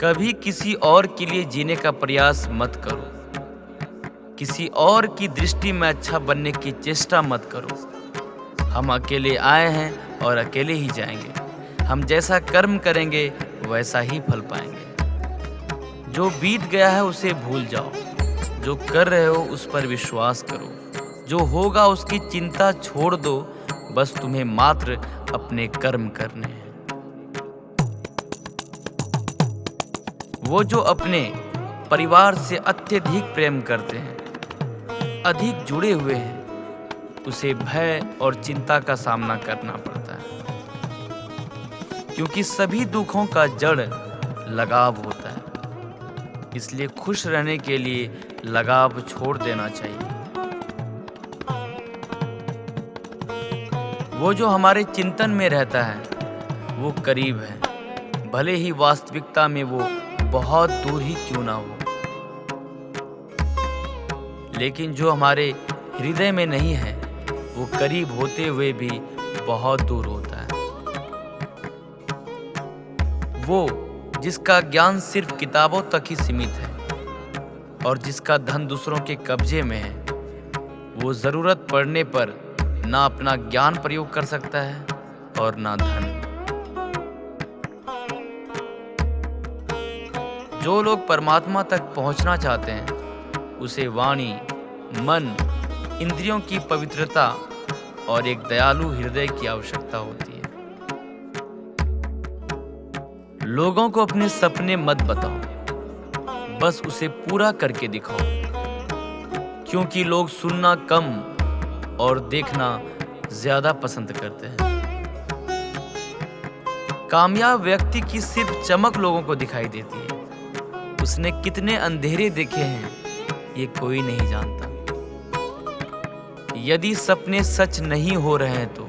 कभी किसी और के लिए जीने का प्रयास मत करो। किसी और की दृष्टि में अच्छा बनने की चेष्टा मत करो। हम अकेले आए हैं और अकेले ही जाएंगे। हम जैसा कर्म करेंगे वैसा ही फल पाएंगे। जो बीत गया है उसे भूल जाओ। जो कर रहे हो उस पर विश्वास करो। जो होगा उसकी चिंता छोड़ दो। बस तुम्हें मात्र अपने कर्म करने हैं। वो जो अपने परिवार से अत्यधिक प्रेम करते हैं, अधिक जुड़े हुए हैं, उसे भय और चिंता का सामना करना पड़ता है, क्योंकि सभी दुखों का जड़ लगाव होता है। इसलिए खुश रहने के लिए लगाव छोड़ देना चाहिए। वो जो हमारे चिंतन में रहता है वो करीब है, भले ही वास्तविकता में वो बहुत दूर ही क्यों ना हो। लेकिन जो हमारे हृदय में नहीं है वो करीब होते हुए भी बहुत दूर होता है। वो जिसका ज्ञान सिर्फ किताबों तक ही सीमित है और जिसका धन दूसरों के कब्जे में है, वो जरूरत पड़ने पर ना अपना ज्ञान प्रयोग कर सकता है और ना धन। जो लोग परमात्मा तक पहुंचना चाहते हैं उसे वाणी, मन, इंद्रियों की पवित्रता और एक दयालु हृदय की आवश्यकता होती है। लोगों को अपने सपने मत बताओ, बस उसे पूरा करके दिखाओ, क्योंकि लोग सुनना कम और देखना ज्यादा पसंद करते हैं। कामयाब व्यक्ति की सिर्फ चमक लोगों को दिखाई देती है। उसने कितने अंधेरे देखे हैं ये कोई नहीं जानता। यदि सपने सच नहीं हो रहे हैं तो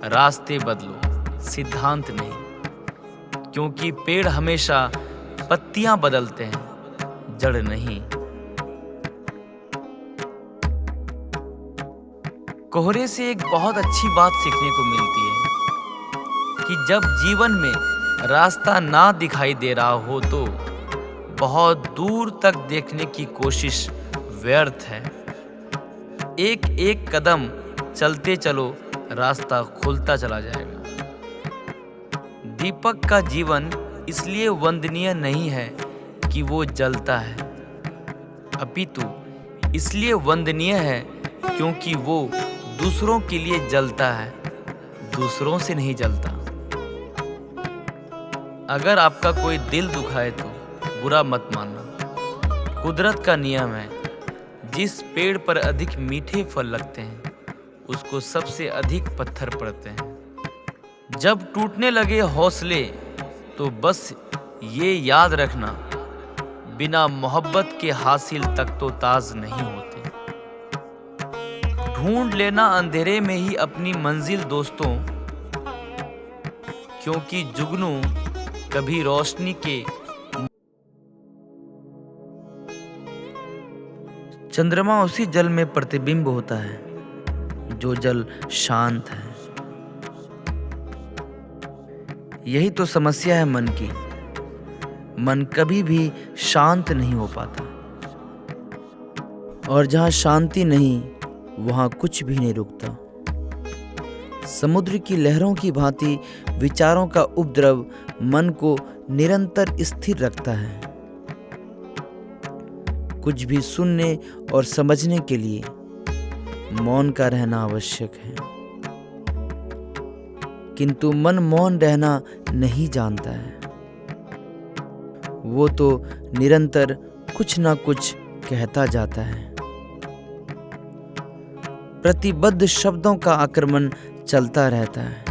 रास्ते बदलो, सिद्धांत नहीं, क्योंकि पेड़ हमेशा पत्तियां बदलते हैं, जड़ नहीं। कोहरे से एक बहुत अच्छी बात सीखने को मिलती है कि जब जीवन में रास्ता ना दिखाई दे रहा हो तो बहुत दूर तक देखने की कोशिश व्यर्थ है। एक एक कदम चलते चलो, रास्ता खुलता चला जाएगा। दीपक का जीवन इसलिए वंदनीय नहीं है कि वो जलता है, अपितु इसलिए वंदनीय है क्योंकि वो दूसरों के लिए जलता है, दूसरों से नहीं जलता। अगर आपका कोई दिल दुखाए तो बुरा मत मानना। कुदरत का नियम है, जिस पेड़ पर अधिक मीठे फल लगते हैं उसको सबसे अधिक पत्थर पड़ते हैं। जब टूटने लगे हौसले तो बस ये याद रखना, बिना मोहब्बत के हासिल तक तो ताज नहीं होते। ढूंढ लेना अंधेरे में ही अपनी मंजिल दोस्तों, क्योंकि जुगनू कभी रोशनी के। चंद्रमा उसी जल में प्रतिबिंब होता है जो जल शांत है। यही तो समस्या है मन की। मन कभी भी शांत नहीं हो पाता, और जहां शांति नहीं वहां कुछ भी नहीं रुकता। समुद्र की लहरों की भांति विचारों का उपद्रव मन को निरंतर स्थिर रखता है। कुछ भी सुनने और समझने के लिए मौन का रहना आवश्यक है, किंतु मन मौन रहना नहीं जानता है। वो तो निरंतर कुछ ना कुछ कहता जाता है। प्रतिबद्ध शब्दों का आक्रमण चलता रहता है,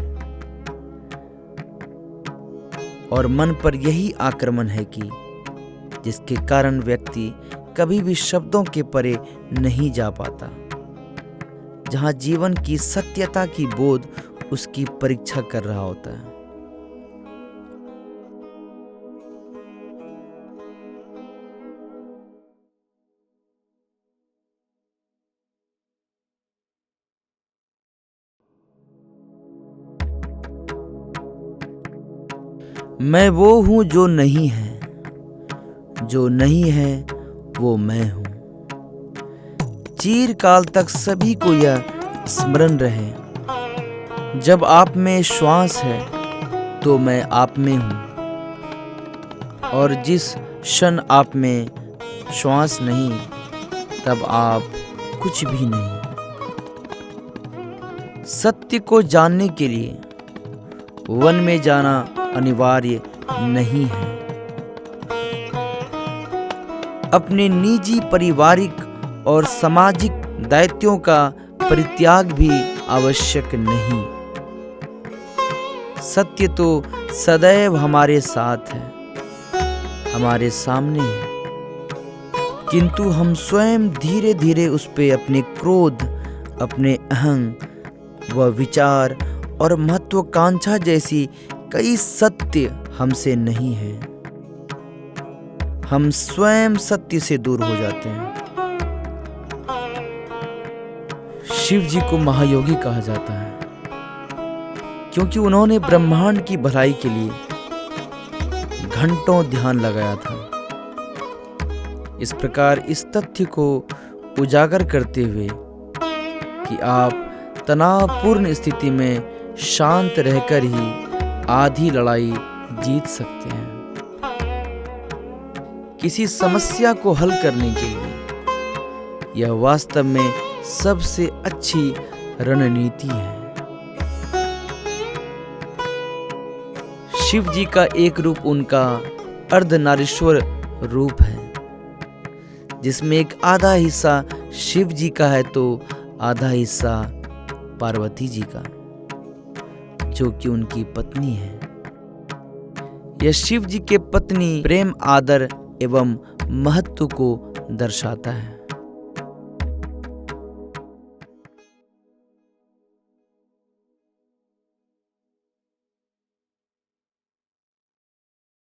और मन पर यही आक्रमण है कि जिसके कारण व्यक्ति कभी भी शब्दों के परे नहीं जा पाता, जहां जीवन की सत्यता की बोध उसकी परीक्षा कर रहा होता है। मैं वो हूं जो नहीं है, जो नहीं है वो मैं हूँ। चिरकाल तक सभी को यह स्मरण रहे, जब आप में श्वास है तो मैं आप में हूँ, और जिस क्षण आप में श्वास नहीं तब आप कुछ भी नहीं। सत्य को जानने के लिए वन में जाना अनिवार्य नहीं है। अपने निजी, पारिवारिक और सामाजिक दायित्वों का परित्याग भी आवश्यक नहीं। सत्य तो सदैव हमारे साथ है, हमारे सामने है, किंतु हम स्वयं धीरे धीरे उस पे अपने क्रोध, अपने अहंग व विचार और महत्वाकांक्षा जैसी कई सत्य हमसे नहीं है। हम स्वयं सत्य से दूर हो जाते हैं। शिव जी को महायोगी कहा जाता है, क्योंकि उन्होंने ब्रह्मांड की भलाई के लिए घंटों ध्यान लगाया था। इस प्रकार इस तथ्य को उजागर करते हुए कि आप तनावपूर्ण स्थिति में शांत रहकर ही आधी लड़ाई जीत सकते हैं। किसी समस्या को हल करने के लिए यह वास्तव में सबसे अच्छी रणनीति है। शिव जी का एक रूप उनका अर्धनारीश्वर रूप है, जिसमें एक आधा हिस्सा शिव जी का है तो आधा हिस्सा पार्वती जी का, जो कि उनकी पत्नी है। यह शिव जी के पत्नी प्रेम, आदर एवं महत्व को दर्शाता है।